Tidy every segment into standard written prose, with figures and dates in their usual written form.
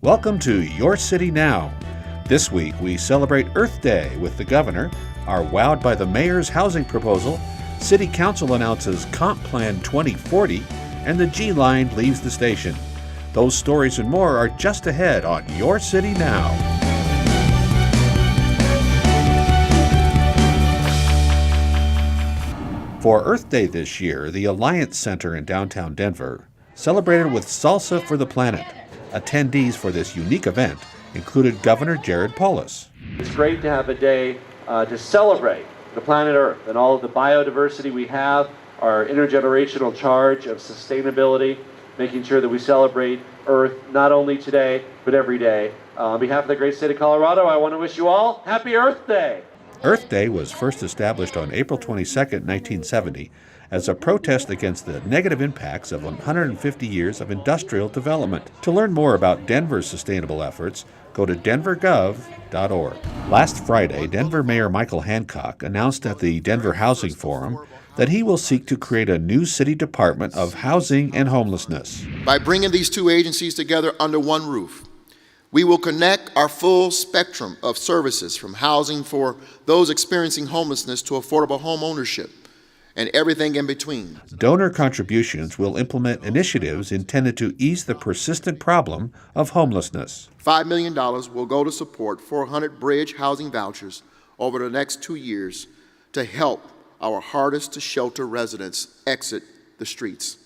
Welcome to Your City Now. This week we celebrate Earth Day with the governor, are wowed by the mayor's housing proposal, City Council announces Comp Plan 2040, and the G Line leaves the station. Those stories and more are just ahead on Your City Now. For Earth Day this year, the Alliance Center in downtown Denver celebrated with Salsa for the Planet. Attendees for this unique event included Governor Jared Polis. It's great to have a day to celebrate the planet Earth and all of the biodiversity we have, our intergenerational charge of sustainability, making sure that we celebrate Earth not only today, but every day. On behalf of the great state of Colorado, I want to wish you all Happy Earth Day! Earth Day was first established on April 22, 1970, as a protest against the negative impacts of 150 years of industrial development. To learn more about Denver's sustainable efforts, go to denvergov.org. Last Friday, Denver Mayor Michael Hancock announced at the Denver Housing Forum that he will seek to create a new city department of housing and homelessness. By bringing these two agencies together under one roof, we will connect our full spectrum of services from housing for those experiencing homelessness to affordable home ownership and everything in between. Donor contributions will implement initiatives intended to ease the persistent problem of homelessness. $5 million will go to support 400 bridge housing vouchers over the next 2 years to help our hardest to shelter residents exit the streets.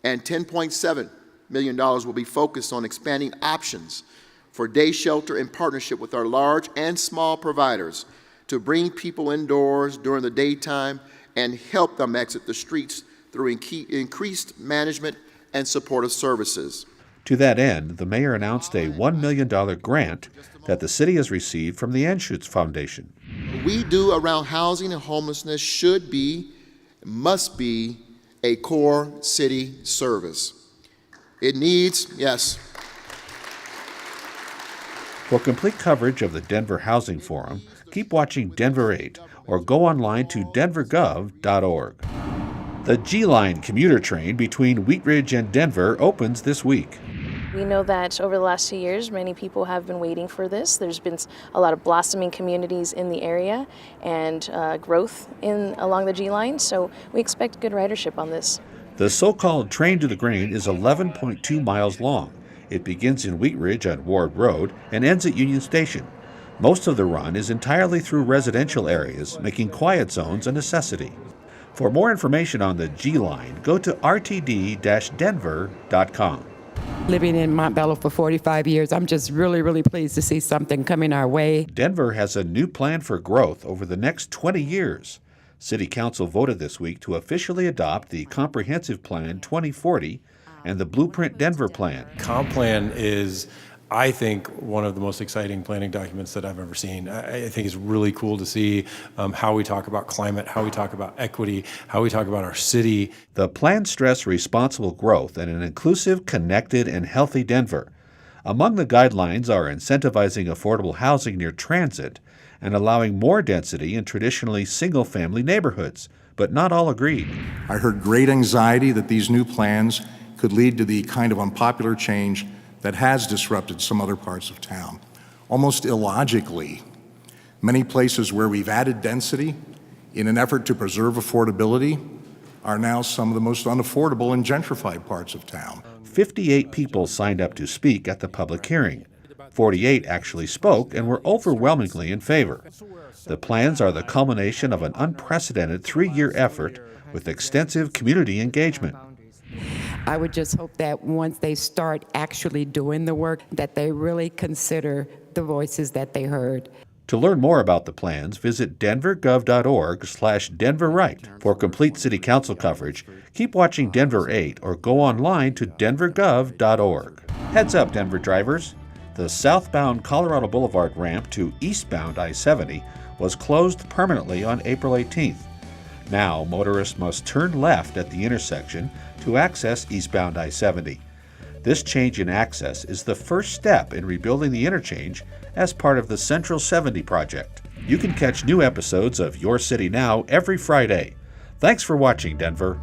And $10.7 million will be focused on expanding options for day shelter in partnership with our large and small providers to bring people indoors during the daytime and help them exit the streets through increased management and supportive services. To that end, the mayor announced a $1 million grant that the city has received from the Anschutz Foundation. What we do around housing and homelessness must be a core city service. It needs, yes. For complete coverage of the Denver Housing Forum, keep watching Denver 8 or go online to denvergov.org. The G Line commuter train between Wheat Ridge and Denver opens this week. We know that over the last 2 years, many people have been waiting for this. There's been a lot of blossoming communities in the area and growth along the G Line, so we expect good ridership on this. The so-called Train to the Grain is 11.2 miles long. It begins in Wheat Ridge on Ward Road and ends at Union Station. Most of the run is entirely through residential areas, making quiet zones a necessity. For more information on the G Line, go to rtd-denver.com. Living in Montbello for 45 years, I'm just really pleased to see something coming our way. Denver has a new plan for growth over the next 20 years. City Council voted this week to officially adopt the Comprehensive Plan 2040 and the Blueprint Denver Plan. Comp Plan is, I think, one of the most exciting planning documents that I've ever seen. I think it's really cool to see how we talk about climate, how we talk about equity, how we talk about our city. The plan stressed responsible growth and an inclusive, connected, and healthy Denver. Among the guidelines are incentivizing affordable housing near transit and allowing more density in traditionally single-family neighborhoods, but not all agreed. I heard great anxiety that these new plans could lead to the kind of unpopular change that has disrupted some other parts of town. Almost illogically, many places where we've added density in an effort to preserve affordability are now some of the most unaffordable and gentrified parts of town. 58 people signed up to speak at the public hearing. 48 actually spoke and were overwhelmingly in favor. The plans are the culmination of an unprecedented 3-year effort with extensive community engagement. I would just hope that once they start actually doing the work, that they really consider the voices that they heard. To learn more about the plans, visit denvergov.org/denverright. For complete City Council coverage, keep watching Denver 8 or go online to denvergov.org. Heads up, Denver drivers. The southbound Colorado Boulevard ramp to eastbound I-70 was closed permanently on April 18th. Now, motorists must turn left at the intersection to access eastbound I-70. This change in access is the first step in rebuilding the interchange as part of the Central 70 project. You can catch new episodes of Your City Now every Friday. Thanks for watching, Denver.